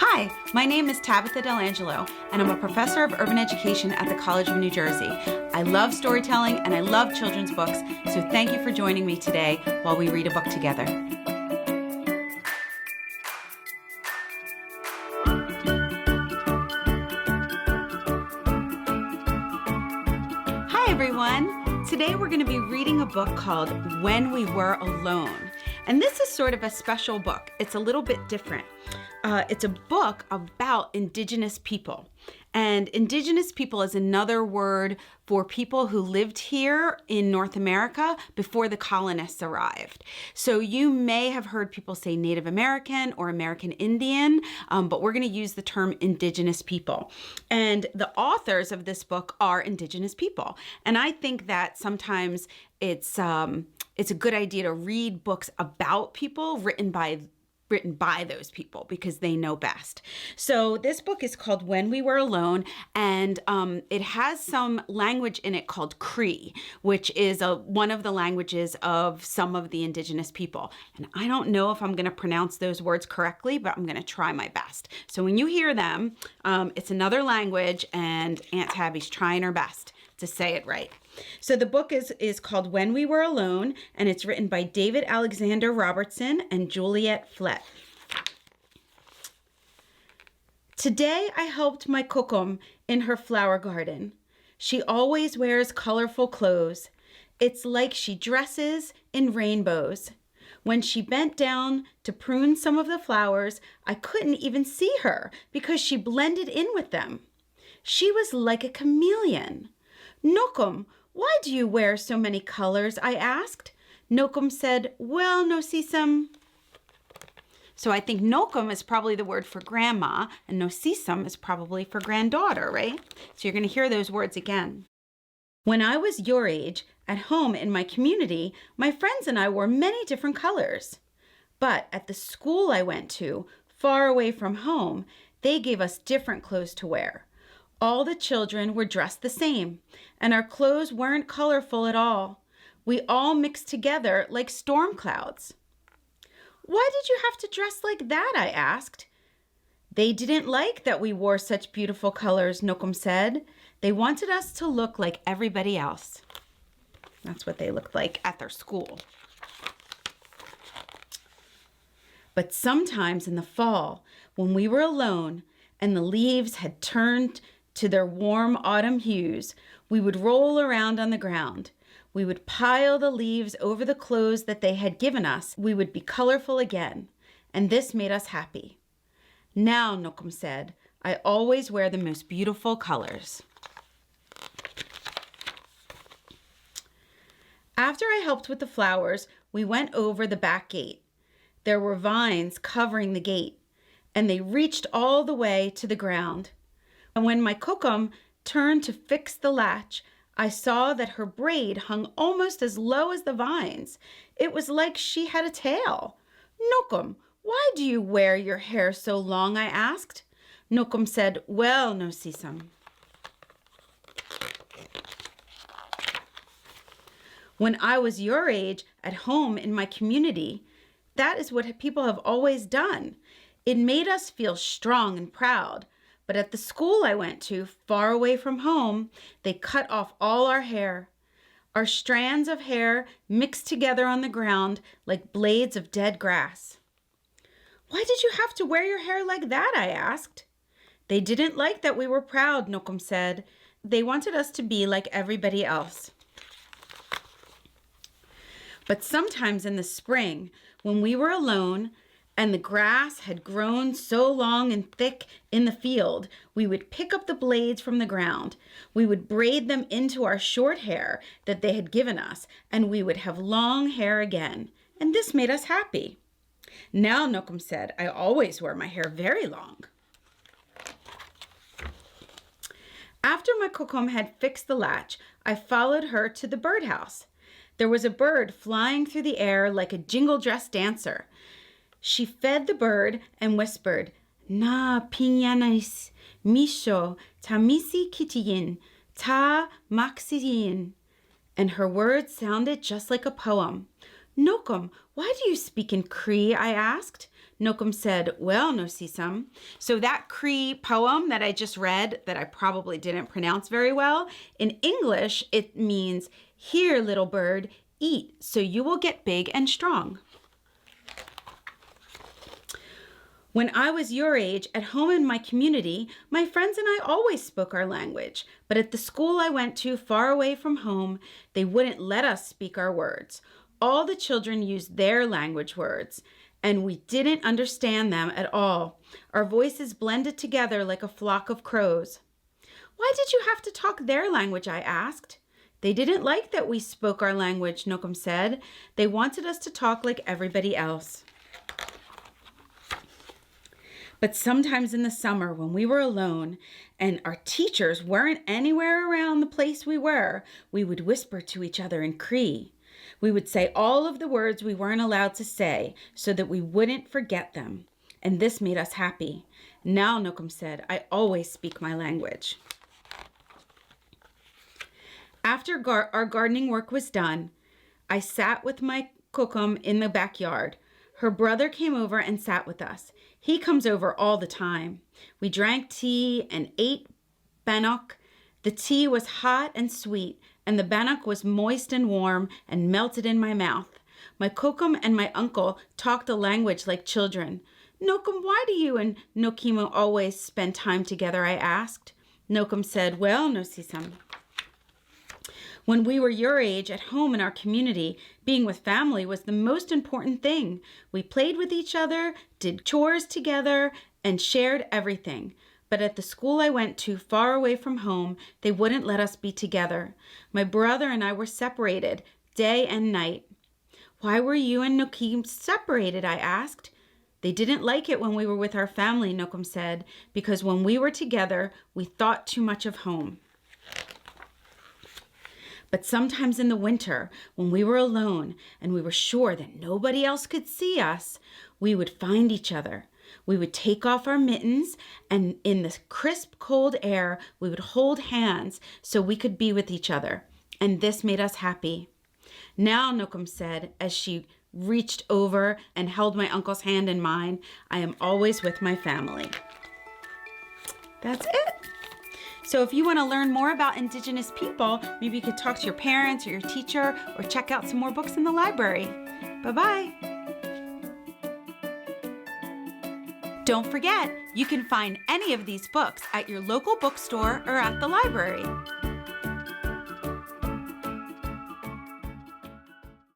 Hi, my name is Tabitha Delangelo, and I'm a professor of urban education at the College of New Jersey. I love storytelling and I love children's books, so thank you for joining me today while we read a book together. Hi everyone! Today we're going to be reading a book called When We Were Alone. And this is sort of a special book. It's a little bit different. It's a book about Indigenous people. And Indigenous people is another word for people who lived here in North America before the colonists arrived. So you may have heard people say Native American or American Indian, but we're going to use the term Indigenous people. And the authors of this book are Indigenous people. And I think that sometimes it's a good idea to read books about people written by those people because they know best. So this book is called When We Were Alone, and it has some language in it called Cree, which is one of the languages of some of the Indigenous people. And I don't know if I'm going to pronounce those words correctly, but I'm going to try my best. So when you hear them, it's another language, and Aunt Tabby's trying her best to say it right. So the book is called When We Were Alone, and it's written by David Alexander Robertson and Juliet Flett. Today I helped my kokum in her flower garden. She always wears colorful clothes. It's like she dresses in rainbows. When she bent down to prune some of the flowers, I couldn't even see her because she blended in with them. She was like a chameleon. Nokum, why do you wear so many colors? I asked. Nokum said, well, no sisam. So I think Nokum is probably the word for grandma, and no sisam is probably for granddaughter, right? So you're going to hear those words again. When I was your age, at home in my community, my friends and I wore many different colors. But at the school I went to, far away from home, they gave us different clothes to wear. All the children were dressed the same, and our clothes weren't colorful at all. We all mixed together like storm clouds. Why did you have to dress like that? I asked. They didn't like that we wore such beautiful colors, Nokum said. They wanted us to look like everybody else. That's what they looked like at their school. But sometimes in the fall, when we were alone and the leaves had turned to their warm autumn hues, we would roll around on the ground. We would pile the leaves over the clothes that they had given us. We would be colorful again, and this made us happy. Now, Nokum said, I always wear the most beautiful colors. After I helped with the flowers, we went over the back gate. There were vines covering the gate, and they reached all the way to the ground. And when my kokum turned to fix the latch, I saw that her braid hung almost as low as the vines. It was like she had a tail. Nokum, why do you wear your hair so long? I asked. Nokum said, well, no sisam. When I was your age, at home in my community, that is what people have always done. It made us feel strong and proud. But at the school I went to, far away from home, they cut off all our hair. Our strands of hair mixed together on the ground like blades of dead grass. Why did you have to wear your hair like that? I asked. They didn't like that we were proud, Nokum said. They wanted us to be like everybody else. But sometimes in the spring, when we were alone, and the grass had grown so long and thick in the field, we would pick up the blades from the ground. We would braid them into our short hair that they had given us, and we would have long hair again. And this made us happy. Now, Nokum said, I always wear my hair very long. After my kokum had fixed the latch, I followed her to the birdhouse. There was a bird flying through the air like a jingle-dress dancer. She fed the bird and whispered, Na pinyanis, misho, tamisi kitiyin, ta maxiyin. And her words sounded just like a poem. Nokum, why do you speak in Cree? I asked. Nokum said, well, no sisam. So that Cree poem that I just read, that I probably didn't pronounce very well, in English, it means, here, little bird, eat, so you will get big and strong. When I was your age, at home in my community, my friends and I always spoke our language. But at the school I went to, far away from home, they wouldn't let us speak our words. All the children used their language words, and we didn't understand them at all. Our voices blended together like a flock of crows. Why did you have to talk their language? I asked. They didn't like that we spoke our language, Nokum said. They wanted us to talk like everybody else. But sometimes in the summer when we were alone and our teachers weren't anywhere around the place we were, we would whisper to each other in Cree. We would say all of the words we weren't allowed to say so that we wouldn't forget them. And this made us happy. Now, Nokum said, I always speak my language. After our gardening work was done, I sat with my kokum in the backyard. Her brother came over and sat with us. He comes over all the time. We drank tea and ate bannock. The tea was hot and sweet, and the bannock was moist and warm and melted in my mouth. My kokum and my uncle talked the language like children. Nokum, why do you and Nokimo always spend time together? I asked. Nokum said, well, no sisam. When we were your age, at home in our community, being with family was the most important thing. We played with each other, did chores together, and shared everything. But at the school I went to, far away from home, they wouldn't let us be together. My brother and I were separated, day and night. Why were you and Nokim separated? I asked. They didn't like it when we were with our family, Nokum said, because when we were together, we thought too much of home. But sometimes in the winter, when we were alone and we were sure that nobody else could see us, we would find each other. We would take off our mittens, and in the crisp, cold air, we would hold hands so we could be with each other. And this made us happy. Now, Nokum said, as she reached over and held my uncle's hand in mine, I am always with my family. That's it. So if you want to learn more about Indigenous people, maybe you could talk to your parents or your teacher or check out some more books in the library. Bye-bye. Don't forget, you can find any of these books at your local bookstore or at the library.